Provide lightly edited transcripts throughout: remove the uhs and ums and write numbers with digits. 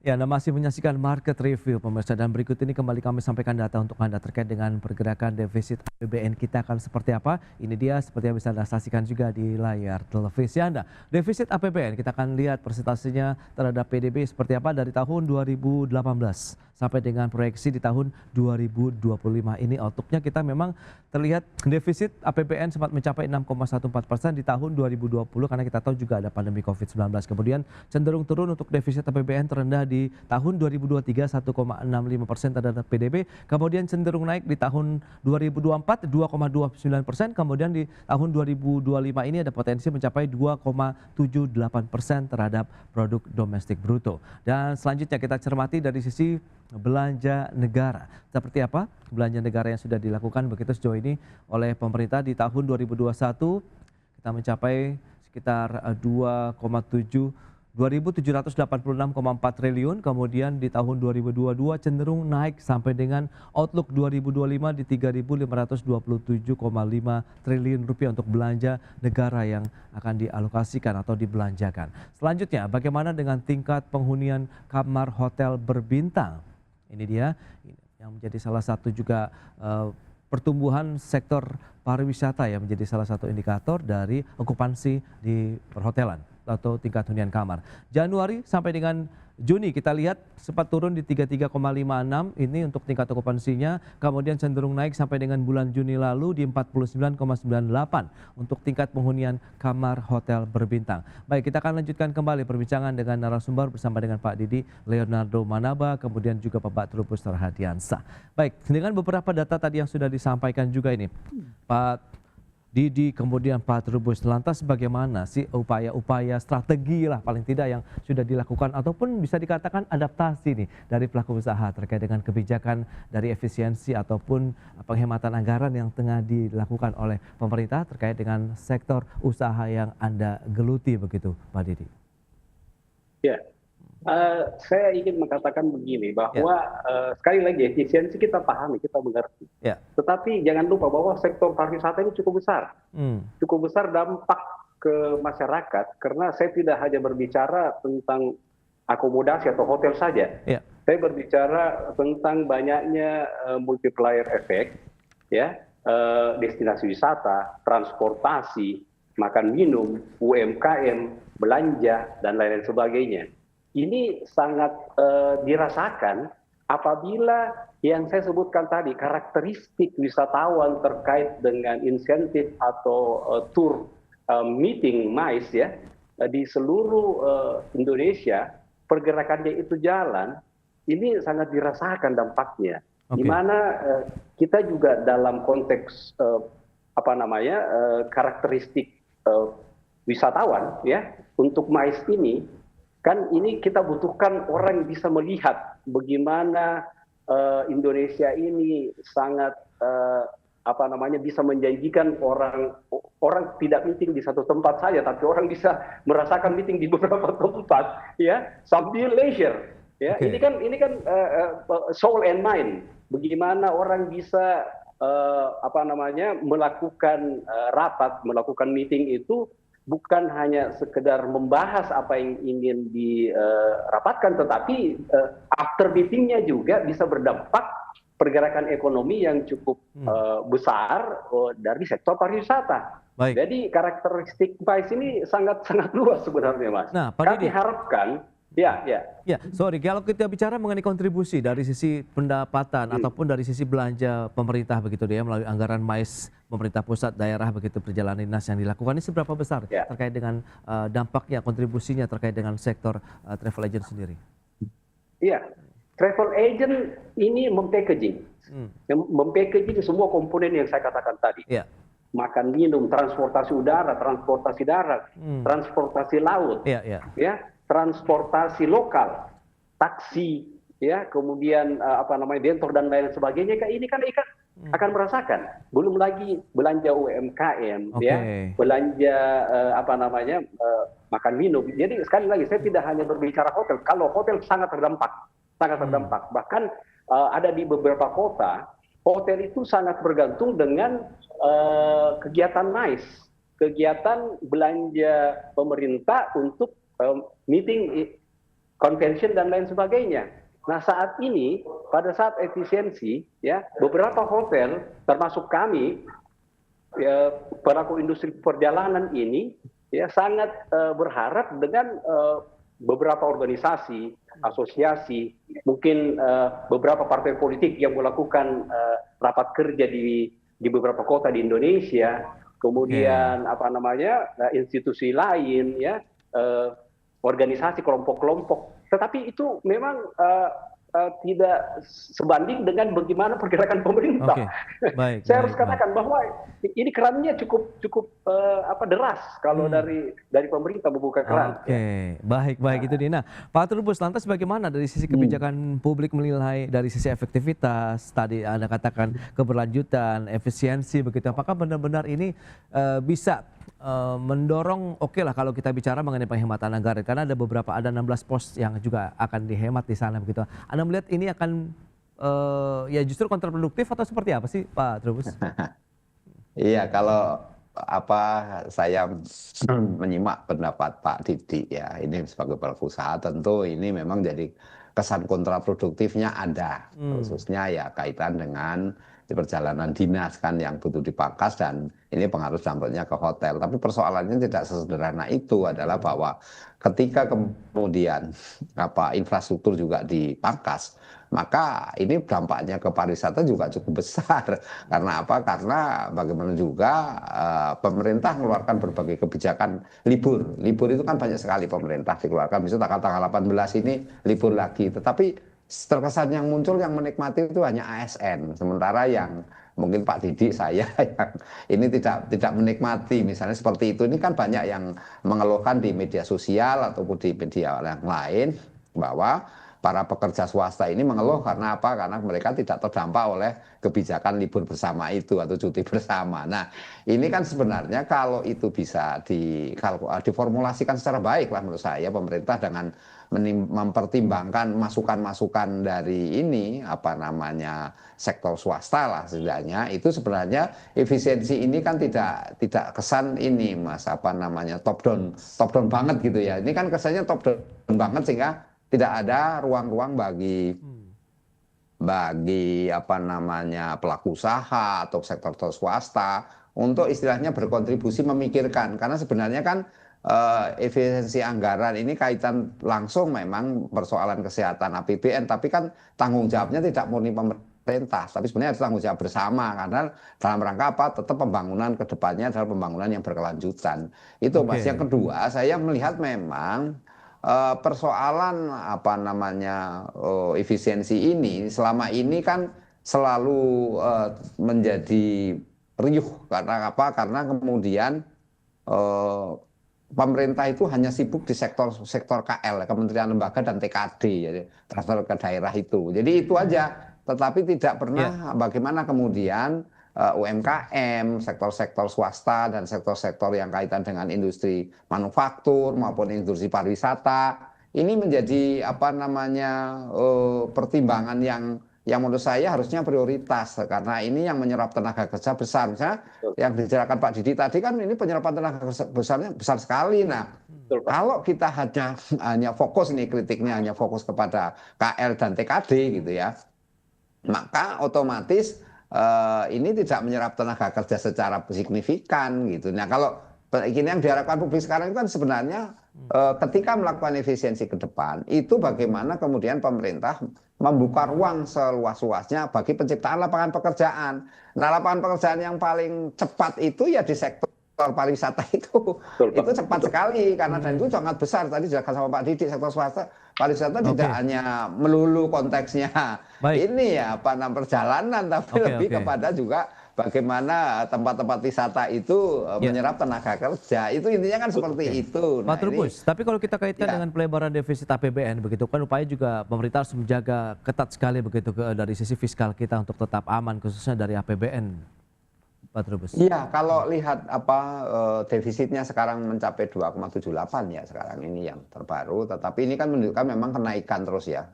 Ya, Anda masih menyaksikan Market Review, pemirsa. Dan berikut ini kembali kami sampaikan data untuk Anda terkait dengan pergerakan defisit APBN kita akan seperti apa. Ini dia seperti yang bisa Anda saksikan juga di layar televisi Anda. Defisit APBN kita akan lihat presentasinya terhadap PDB seperti apa dari tahun 2018 sampai dengan proyeksi di tahun 2025. Ini outlook-nya kita memang terlihat defisit APBN sempat mencapai 6,14% di tahun 2020 karena kita tahu juga ada pandemi COVID-19. Kemudian cenderung turun untuk defisit APBN terendah di tahun 2023 1,65% terhadap PDB, kemudian cenderung naik di tahun 2024 2,29%, kemudian di tahun 2025 ini ada potensi mencapai 2,78% terhadap produk domestik bruto. Dan selanjutnya kita cermati dari sisi belanja negara. Seperti apa belanja negara yang sudah dilakukan begitu sejauh ini oleh pemerintah di tahun 2021 kita mencapai sekitar 2.786,4 triliun, kemudian di tahun 2022 cenderung naik sampai dengan outlook 2025 di 3.527,5 triliun rupiah untuk belanja negara yang akan dialokasikan atau dibelanjakan. Selanjutnya, bagaimana dengan tingkat penghunian kamar hotel berbintang? Ini dia yang menjadi salah satu juga pertumbuhan sektor pariwisata yang menjadi salah satu indikator dari okupansi di perhotelan atau tingkat hunian kamar. Januari sampai dengan Juni kita lihat sempat turun di 33,56 ini untuk tingkat okupansinya, kemudian cenderung naik sampai dengan bulan Juni lalu di 49,98 untuk tingkat penghunian kamar hotel berbintang. Baik, kita akan lanjutkan kembali perbincangan dengan narasumber bersama dengan Pak Didi Leonardo Manaba, kemudian juga Pak Trubus Terhadiansah. Baik, dengan beberapa data tadi yang sudah disampaikan juga ini, Pak Didi, kemudian Pak Trubus, lantas bagaimana sih upaya-upaya strategi lah paling tidak yang sudah dilakukan ataupun bisa dikatakan adaptasi nih dari pelaku usaha terkait dengan kebijakan dari efisiensi ataupun penghematan anggaran yang tengah dilakukan oleh pemerintah terkait dengan sektor usaha yang Anda geluti begitu, Pak Didi? Ya, saya ingin mengatakan begini bahwa Ya. sekali lagi efisiensi kita pahami, kita mengerti. Ya. Tetapi jangan lupa bahwa sektor pariwisata ini cukup besar dampak ke masyarakat karena saya tidak hanya berbicara tentang akomodasi atau hotel saja. Ya. Saya berbicara tentang banyaknya multiplier effect, ya, destinasi wisata, transportasi, makan minum, UMKM, belanja dan lain-lain sebagainya. Ini sangat dirasakan apabila yang saya sebutkan tadi karakteristik wisatawan terkait dengan insentif atau tour meeting MICE ya di seluruh Indonesia pergerakannya itu jalan, ini sangat dirasakan dampaknya. Di mana kita juga dalam konteks karakteristik wisatawan ya untuk MICE ini kan ini kita butuhkan orang yang bisa melihat bagaimana Indonesia ini sangat bisa menjanjikan orang tidak meeting di satu tempat saja, tapi orang bisa merasakan meeting di beberapa tempat, ya sambil leisure. Ya, ini kan soul and mind. Bagaimana orang bisa melakukan rapat, melakukan meeting itu bukan hanya sekedar membahas apa yang ingin dirapatkan, tetapi after meetingnya juga bisa berdampak pergerakan ekonomi yang cukup besar dari sektor pariwisata. Baik. Jadi karakteristik MICE ini sangat luas sebenarnya, Mas. Nah, Pak Kami Didi harapkan, kalau kita bicara mengenai kontribusi dari sisi pendapatan ataupun dari sisi belanja pemerintah begitu ya melalui anggaran MICE pemerintah pusat daerah begitu perjalanan dinas yang dilakukan ini seberapa besar terkait dengan dampaknya kontribusinya terkait dengan sektor travel agent sendiri? Iya, travel agent ini mempackaging semua komponen yang saya katakan tadi. Ya. Makan minum, transportasi udara, transportasi darat, transportasi laut, ya, transportasi lokal, taksi, ya, kemudian bentor dan lain sebagainya. Ini kan akan merasakan. Belum lagi belanja UMKM, ya, belanja makan minum. Jadi sekali lagi saya tidak hanya berbicara hotel. Kalau hotel sangat terdampak. Bahkan ada di beberapa kota, hotel itu sangat bergantung dengan kegiatan MICE, kegiatan belanja pemerintah untuk meeting convention dan lain sebagainya. Nah, saat ini pada saat efisiensi ya, beberapa hotel termasuk kami ya, pelaku industri perjalanan ini ya sangat berharap dengan beberapa organisasi, asosiasi, mungkin beberapa partai politik yang melakukan rapat kerja di beberapa kota di Indonesia, kemudian apa namanya institusi lain ya, organisasi kelompok-kelompok. Tetapi itu memang tidak sebanding dengan bagaimana pergerakan pemerintah. Oke, baik, Saya harus baik, baik. katakan bahwa ini kerannya cukup deras kalau dari pemerintah membuka keran. Oke, baik itu Dina. Pak Trubus, lantas bagaimana dari sisi kebijakan publik menilai dari sisi efektivitas, tadi Anda katakan keberlanjutan, efisiensi begitu. Apakah benar-benar ini bisa mendorong, oke lah kalau kita bicara mengenai penghematan anggaran, karena ada 16 pos yang juga akan dihemat di sana begitu. Anda melihat ini akan ya justru kontraproduktif atau seperti apa sih Pak Trubus? Iya, kalau saya menyimak pendapat Pak Didi ya, ini sebagai pelaku usaha tentu ini memang jadi kesan kontraproduktifnya ada, khususnya ya kaitan dengan di perjalanan dinas kan yang butuh dipangkas dan ini pengaruh dampaknya ke hotel. Tapi persoalannya tidak sesederhana itu, adalah bahwa ketika kemudian infrastruktur juga dipangkas, maka ini dampaknya ke pariwisata juga cukup besar. Karena apa? Karena bagaimana juga pemerintah mengeluarkan berbagai kebijakan libur. Libur itu kan banyak sekali pemerintah dikeluarkan. Misalnya tanggal 18 ini libur lagi. Tetapi terkesan yang muncul yang menikmati itu hanya ASN. Sementara yang mungkin Pak Didi, saya yang ini tidak menikmati. Misalnya seperti itu. Ini kan banyak yang mengeluhkan di media sosial ataupun di media yang lain bahwa para pekerja swasta ini mengeluh karena apa? Karena mereka tidak terdampak oleh kebijakan libur bersama itu atau cuti bersama. Nah, ini kan sebenarnya kalau itu bisa diformulasikan secara baik lah menurut saya, pemerintah dengan mempertimbangkan masukan-masukan dari ini sektor swasta lah setidaknya, itu sebenarnya efisiensi ini kan tidak kesan ini Mas top down banget gitu ya. Ini kan kesannya top down banget sehingga tidak ada ruang-ruang bagi pelaku usaha atau sektor swasta untuk istilahnya berkontribusi memikirkan, karena sebenarnya kan efisiensi anggaran ini kaitan langsung memang persoalan kesehatan APBN, tapi kan tanggung jawabnya tidak murni pemerintah, tapi sebenarnya harus tanggung jawab bersama, karena dalam rangka apa? Tetap pembangunan ke depannya adalah pembangunan yang berkelanjutan. Itu Mas. Yang kedua, saya melihat memang persoalan efisiensi ini selama ini kan selalu menjadi riuh karena apa? Karena kemudian pemerintah itu hanya sibuk di sektor KL, Kementerian Lembaga dan TKD, jadi transfer ke daerah itu. Jadi itu aja, tetapi tidak pernah bagaimana kemudian UMKM, sektor-sektor swasta dan sektor-sektor yang kaitan dengan industri manufaktur maupun industri pariwisata ini menjadi pertimbangan yang menurut saya harusnya prioritas, karena ini yang menyerap tenaga kerja besar. Misalnya yang dijelaskan Pak Didi tadi kan ini penyerapan tenaga kerja besarnya besar sekali. Nah, kalau kita hanya fokus kritiknya hanya fokus kepada KL dan TKD gitu ya, maka otomatis ini tidak menyerap tenaga kerja secara signifikan gitu. Nah, kalau ini yang diharapkan publik sekarang itu kan sebenarnya ketika melakukan efisiensi ke depan itu bagaimana kemudian pemerintah membuka ruang seluas-luasnya bagi penciptaan lapangan pekerjaan. Nah, lapangan pekerjaan yang paling cepat itu ya di sektor pariwisata itu cepat sekali karena dan itu sangat besar. Tadi dijelaskan sama Pak Didi, sektor swasta pariwisata tidak hanya melulu konteksnya ini ya perjalanan, tapi lebih kepada juga bagaimana tempat-tempat wisata itu menyerap tenaga kerja. Itu intinya kan seperti itu. Pak Trubus, tapi kalau kita kaitkan dengan pelebaran defisit APBN begitu kan upaya juga pemerintah harus menjaga ketat sekali begitu dari sisi fiskal kita untuk tetap aman khususnya dari APBN. Pak Trubus. Iya, kalau lihat defisitnya sekarang mencapai 2,78 ya sekarang ini yang terbaru, tetapi ini kan menunjukkan memang kenaikan terus ya,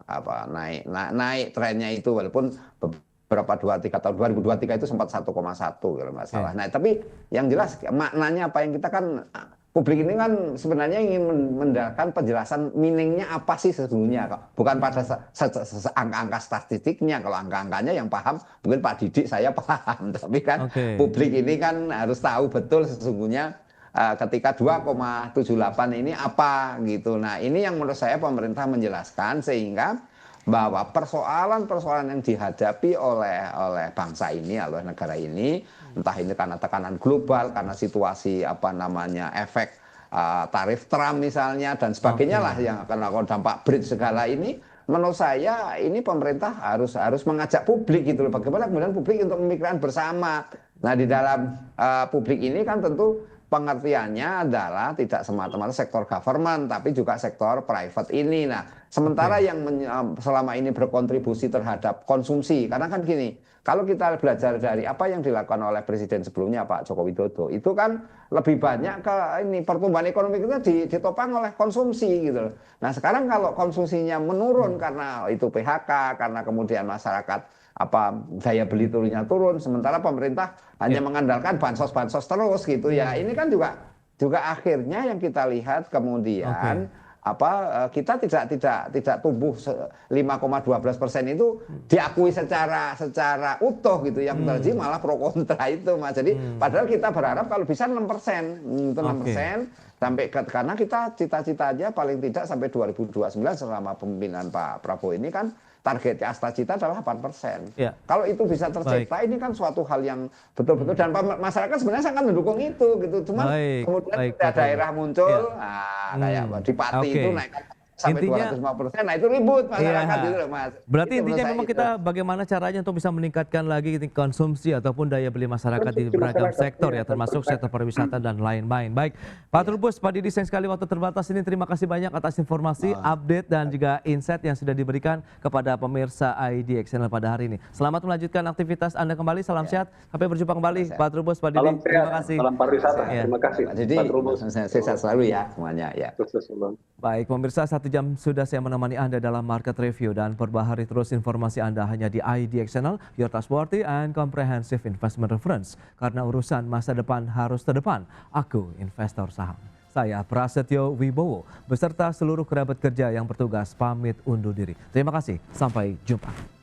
naik trennya itu walaupun beberapa 23 tahun 2023 itu sempat 1,1 kalau nggak salah. Nah, tapi yang jelas maknanya apa yang kita kan publik ini kan sebenarnya ingin mendapatkan penjelasan meaningnya apa sih sesungguhnya kok. Bukan pada angka-angka statistiknya. Kalau angka-angkanya yang paham mungkin Pak Didik saya paham. Tapi kan publik ini kan harus tahu betul sesungguhnya ketika 2,78 ini apa gitu. Nah ini yang menurut saya pemerintah menjelaskan sehingga bahwa persoalan-persoalan yang dihadapi oleh bangsa ini, oleh negara ini, entah ini karena tekanan global, karena situasi efek tarif Trump misalnya dan sebagainya lah yang akan melakukan dampak Brexit segala ini, menurut saya ini pemerintah harus mengajak publik gitu loh, bagaimana kemudian publik untuk memikirkan bersama. Nah di dalam publik ini kan tentu pengertiannya adalah tidak semata-mata sektor government, tapi juga sektor private ini. Nah, sementara yang selama ini berkontribusi terhadap konsumsi, karena kan gini, kalau kita belajar dari apa yang dilakukan oleh Presiden sebelumnya Pak Joko Widodo, itu kan lebih banyak ke ini pertumbuhan ekonomi kita ditopang oleh konsumsi gitu loh. Nah, sekarang kalau konsumsinya menurun karena itu PHK, karena kemudian masyarakat daya beli turunnya turun, sementara pemerintah hanya mengandalkan bansos-bansos terus gitu ya. Ini kan juga akhirnya yang kita lihat kemudian kita tidak tumbuh 5,12% itu diakui secara utuh gitu. Yang terjadi malah pro kontra itu Mas. Jadi padahal kita berharap kalau bisa 6%, itu 6% sampai karena kita cita-citanya paling tidak sampai 2029 selama pemimpinan Pak Prabowo ini kan targetnya Astacita adalah 8%. Ya. Kalau itu bisa tercipta, ini kan suatu hal yang betul-betul dan masyarakat sebenarnya sangat mendukung itu gitu. Cuman kemudian daerah muncul, kayak di Pati itu naik sampai 250%, nah itu ribut masyarakat gitu loh Mas. Berarti intinya memang kita bagaimana caranya untuk bisa meningkatkan lagi konsumsi ataupun daya beli masyarakat di beragam sektor ya, termasuk sektor pariwisata dan lain-lain. Baik, Pak Trubus, Pak Didi, sayang sekali waktu terbatas ini, terima kasih banyak atas informasi, update dan juga insight yang sudah diberikan kepada pemirsa IDX Channel pada hari ini. Selamat melanjutkan aktivitas Anda kembali, salam sehat, sampai berjumpa kembali Pak Trubus, Pak Didi, terima kasih. Salam pariwisata, terima kasih. Jadi sehat selalu ya semuanya ya. Baik, pemirsa, 1 jam sudah saya menemani Anda dalam Market Review dan perbaharui terus informasi Anda hanya di IDX Channel, your trustworthy and comprehensive investment reference. Karena urusan masa depan harus terdepan, aku investor saham. Saya Prasetyo Wibowo beserta seluruh kerabat kerja yang bertugas pamit undur diri. Terima kasih, sampai jumpa.